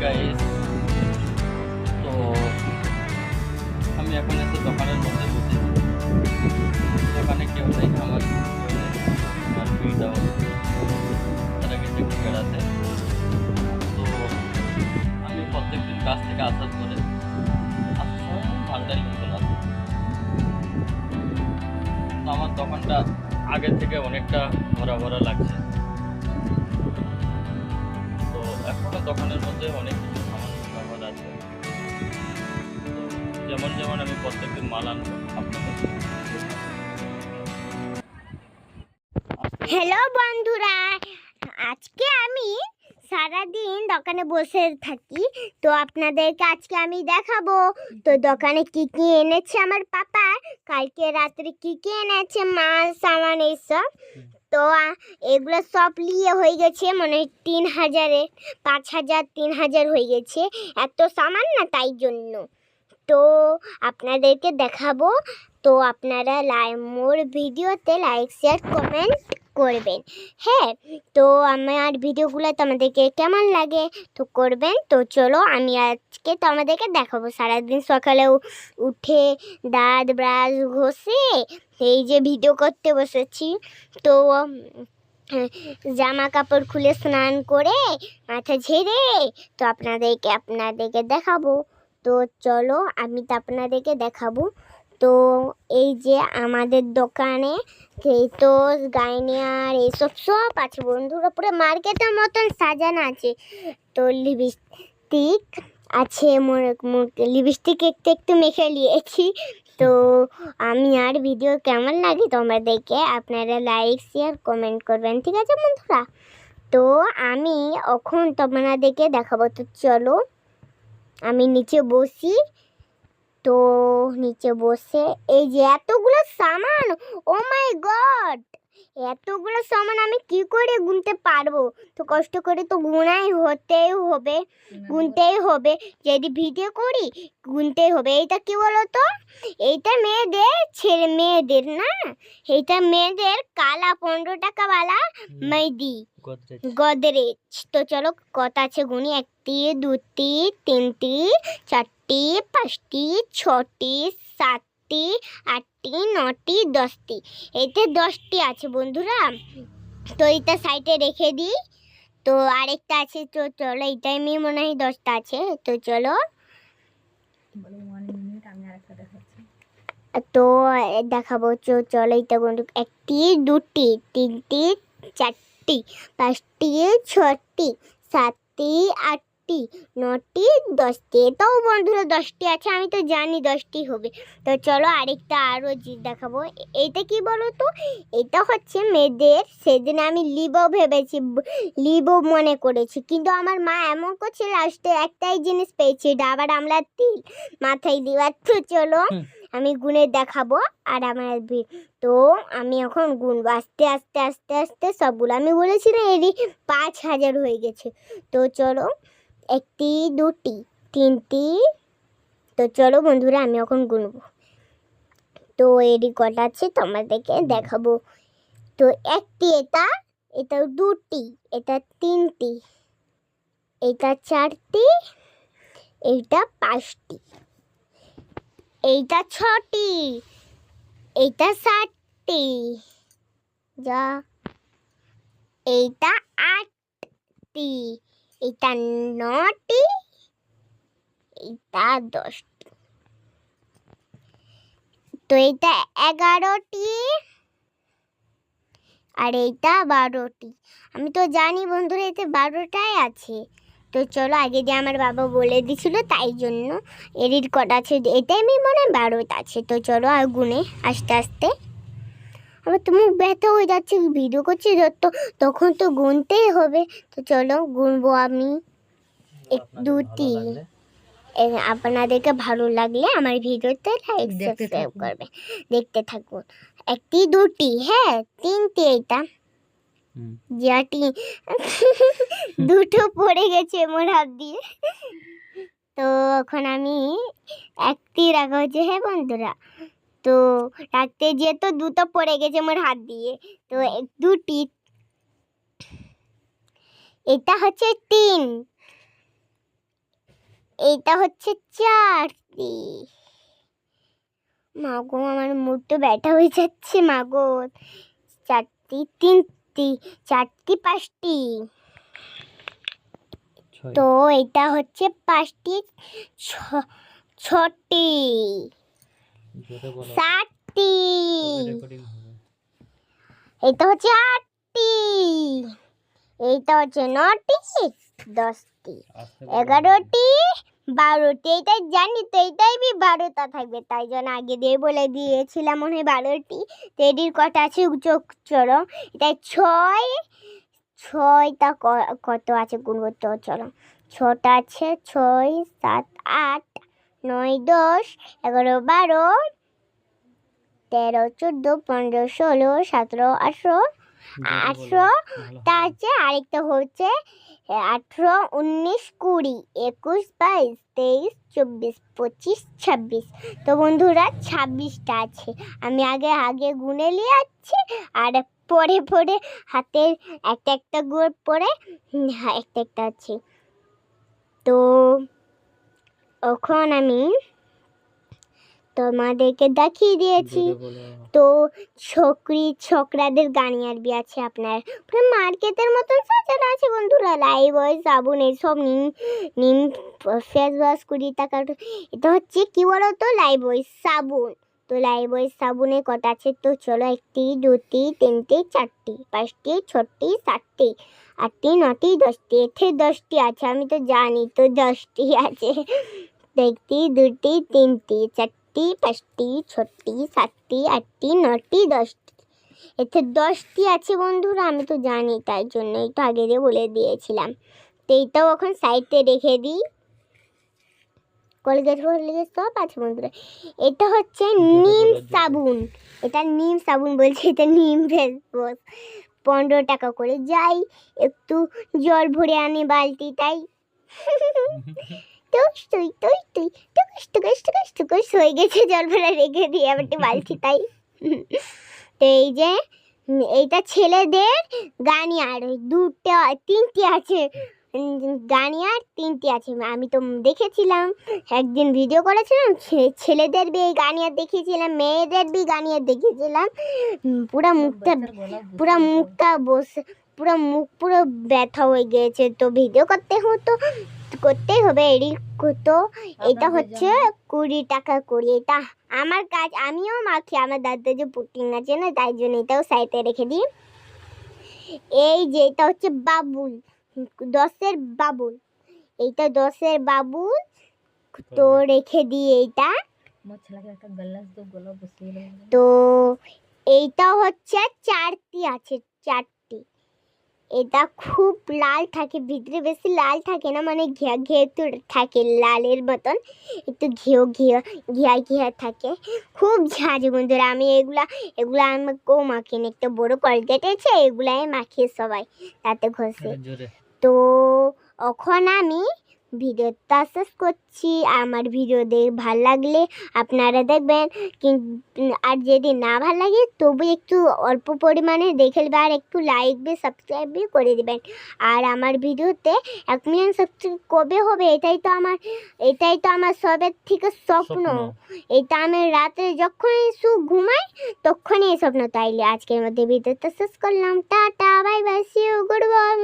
Guys, তো আমি এখন একটা দোকানের মধ্যে বসেছি। দোকানে কেউ নেই, আমার দুইটাও তারা গেছে বেড়াতে। তো আমি প্রত্যেকদিন কাজ থেকে আসার পরে ভান্ডারি মতন আছে। তো আমার দোকানটা আগের থেকে অনেকটা ভরা ভরা লাগছে। তো এখনো দোকানের মধ্যে অনেক কিছু সামান ব্যবহার আছে। তো যেমন যেমন আমি প্রত্যেকদিন মাল আনবো আপনাদের। হ্যালো বন্ধুরা, আজকে আমি সারাদিন দোকানে বসে থাকি, তো আপনাদেরকে আজকে আমি দেখাবো তো দোকানে কি কি এনেছে আমার পাপা, কালকে রাত্রে কি কি এনেছে, মাল সামান এইসব। তো এগুলো সব নিয়ে হয়ে গেছে মনে হয় 3000, 5000, 3000 হয়ে গেছে। এত সামান না, তাই জন্য তো আপনাদেরকে দেখাবো। তো আপনারা মোর ভিডিওতে লাইক শেয়ার কমেন্ট করবেন। হ্যাঁ, তো আমার ভিডিওগুলো তোমাদেরকে কেমন লাগে তো করবেন। তো চলো আমি আজকে তোমাদেরকে দেখাবো। সারাদিন সকালে উঠে দাঁত ব্রাশ ঘষে এই যে ভিডিও করতে বসেছি। তো জামা কাপড় খুলে স্নান করে মাথা ঝেড়ে তো আপনাদেরকে দেখাবো। তো চলো আমি তো আপনাদেরকে দেখাবো। তো এই যে আমাদের দোকানে এই তো গাইনিয়ার এইসব সব আছে বন্ধুরা, পুরো মার্কেটের মতন সাজানো আছে। তো লিপস্টিক আছে, লিপস্টিক একটু একটু মেখে নিয়েছি। তো আমি আর ভিডিও কেমন লাগে তোমাদেরকে আপনারা লাইক শেয়ার কমেন্ট করবেন, ঠিক আছে বন্ধুরা। তো আমি এখন তোমাদেরকে দেখাবো। তো চলো আমি নিচে বসি। তো নিচে বসে এই যে এতগুলো সামান, ও মাই গড, এতগুলো সামান আমি কি করে গুনতে পারবো? তো কষ্ট করে তো গুনতেই হবে। যদি ভিডিও করি গুনতেই হবে। এইটা কি বলো তো, এইটা মেয়েদের না, এইটা মেয়েদের কালা 15 টাকাওয়ালা মেহেদি গোদরেজ। তো চলো কত আছে গুনি। 1টি 2টি 3টি 4টি 5টি 6টি 7টি 8টি 9টি 10টি। এতে 10টি আছে বন্ধুরা। তো এটা সাইডে রেখে দিই। তো আরেকটা আছে, তো চলো এটাই আমি মনে হয় 10টা আছে। তো চলো তো দেখাবো। চলো এটা বন্ধু, 1টি 2টি 3টি 4টি 5টি 6টি 7টি 8টি 9টি 10টি। এটাও বন্ধুরা 10টি আছে, আমি তো জানি 10টি হবে। তো চলো আরেকটা আরও দেখাবো। এইটা কি বলো তো, এটা হচ্ছে মেয়েদের। সেদিন আমি লিবো মনে করেছি, কিন্তু আমার মা এমন করছে লাস্টে একটাই জিনিস পেয়েছি, ডাবার আমলার তেল মাথায় দিবার। তো চলো আমি গুনে দেখাবো। আর আমার তো আমি এখন গুনবো আস্তে আস্তে আস্তে আস্তে সবগুলো। আমি বলেছি না এরই 5000 হয়ে গেছে। তো চলো 1টি 2টি 3টি। তো চলো বন্ধুরা আমি এখন গুনবো। তো এরই কটা আছে তোমাদেরকে দেখাবো। তো 1টি, এটা 2টি, এটা 3টি, এটা 4টি, এইটা 5টি, এইটা 6টি, এইটা 7টি, যা এইটা 8টি, এইটা 9টি, এইটা 10টি। তো এইটা 11টি আর এইটা 12টি। আমি তো জানি বন্ধুরা এতে 12টাই আছে। তো চলো আগে যে আমার বাবা বলে দিছিল, তাই জন্য এরির কটা আছে এটাই আমি মনে হয় 12টা আছে। তো চলো আর গুনে আস্তে আস্তে আমার তো মুখ ব্যথা হয়ে যাচ্ছে, ভিডিও করছি তো তখন তো গুনতেই হবে। তো চলো গুনবো আমি। এক আপনাদের দু ভালো তিন। লাগলে আপনাদেরকে ভালো লাগলে আমার ভিডিওতে লাইক দেখতে সাবস্ক্রাইব থাকুন। করবে, দেখতে থাকুন। একটি দুটি, হ্যাঁ তিনটে, এটা হুম। যেটি দুটো পড়ে গেছে মোর হাত দিয়ে। তো এখন আমি একটি রাখা হচ্ছে, হ্যাঁ বন্ধুরা। তো রাখতে যেয়ে তো দুটো পড়ে গেছে মোর হাত দিয়ে। তো দুটি, এটা হচ্ছে তিন, এইটা হচ্ছে চারটি। মাগো আমার মুখ তো ব্যথা হয়ে যাচ্ছে মাগো। চারটি, তিনটি, চারটি, পাঁচটি। ছয়। তো এটা হচ্ছে পাঁচটি, ছটি, জোরে বলো, সাতটি, তবে রেকর্ডিং হবে। এটা হচ্ছে আটটি, এইটা হচ্ছে নটি, দশটি, আস্তে বলো। 11টি, 12টি। এইটাই জানি তো, এইটাই 12টা থাকবে, তাই জন্য আগে দিয়ে বলে দিয়েছিলাম মনে হয় 12টি। তো এটির কটা আছে চোখ চলো, এটা ছয়টা কত আছে গুনবো তো চলো। ছটা আছে, 6, 7, 8, 9, 10, 11, 12, 13, 14, 15, 16, 17, 18, জোরে বলো, 18। ভালো তা হবে। আছে আরেকটা হচ্ছে 18, 19, 20, 21, 22, 23, 24, 25, 26। তো বন্ধুরা 26টা আছে। আমি আগে গুনে নিয়ে যাচ্ছি, আর পরে পরে হাতের একটা একটা গোল পরে একটা একটা আছে। তো এখন আমি তোমাদেরকে দেখিয়ে দিয়েছি। জোরে বলো। তো ছোকরাদের গানি আরবি আছে আপনার, পুরো মার্কেটের মতন সাজানো আছে বন্ধুরা। লাইবয় সাবুন এইসব নিম ফেস ওয়াশ 20 টাকা। এটা হচ্ছে কি বলো তো, লাইবয় সাবুন। তো লাইবয় সাবুনে কটা আছে তো চলো, একটি, দুটি, তিনটি, চারটি, পাঁচটি, ছটি, সাতটি, আটটি, নটি, দশটি। এতে 10টি আছে, আমি তো জানি তো 10টি আছে। একটি, দুটি, তিনটি, চারটি, পাঁচটি, ছটি, সাতটি, আটটি, নটি, 10টি। এতে 10টি আছে বন্ধুরা, আমি তো জানি, তাই জন্য একটু আগে দিয়ে বলে দিয়েছিলাম। তো এইটাও এখন সাইডে রেখে দিই। কলগেট সব আছে বন্ধুরা। এটা হচ্ছে নিম সাবুন, এটা নিম সাবুন বলছে, এটা নিম ফেস ওয়াশ। 15 টাকা করে। যাই একটু জল ভরে আনি বালতি, তাই হয়ে গেছে, জল ভরে রেখে দিয়ে আবার বালতি, তাই। তো এই যে এইটা ছেলেদের গানিয়ার, তিনটি আছে গানিয়ার, তিনটি আছে। আমি তো দেখেছিলাম, একদিন ভিডিও করেছিলাম, ছেলেদের বি গানিয়ার দেখিয়েছিলাম, মেয়েদের বি গানিয়ার দেখিয়েছিলাম। পুরা মুখটা বসে, পুরো মুখ পুরো ব্যথা হয়ে গিয়েছে। তো ভিডিও করতেই হবে এডিট। তো এটা হচ্ছে 20 টাকা করে। এটা আমার কাজ, আমিও মাখি, আমার দাদা যে পুটিং আছে না, তাই জন্য এটাও সাইডে রেখে দিই। এই যে এটা হচ্ছে বাবুল, 10-এর বাবুল, এইটা 10-এর বাবুল। তো রেখে দিই এইটা। তো এইটাও হচ্ছে 4টি আছে, 4টি। এটা খুব লাল থাকে, ভিতরে বেশি লাল থাকে না, মানে ঘিয়া ঘিয়া একটু থাকে, লালের মতন একটু ঘিয়া থাকে, খুব ঝাঁজ বন্ধুরা। আমি এগুলা আমি মাখিনি, একটা বড় কলগেট আছে, এগুলাই মাখিয়ে সবাই তাতে ঘষে। তো এখন আমি ভিডিওটা শেষ করছি। আমার ভিডিও ভালো লাগলে আপনারা দেখবেন, আর যদি না ভালো লাগে তবু একটু অল্প পরিমাণে দেখে নেবেন, আর একটু লাইক বি সাবস্ক্রাইব বি করে দেবেন। আর আমার ভিডিওতে 1 মিলিয়ন সাবস্ক্রাইব কবে হবে, এটাই তো আমার সবের থেকে স্বপ্ন। এটা আমি রাতে যখনই ঘুমাই তখনই এই স্বপ্ন। তাইলে আজকের মধ্যে ভিডিওটা শেষ করলাম। Tata, bye bye, see you, good bye.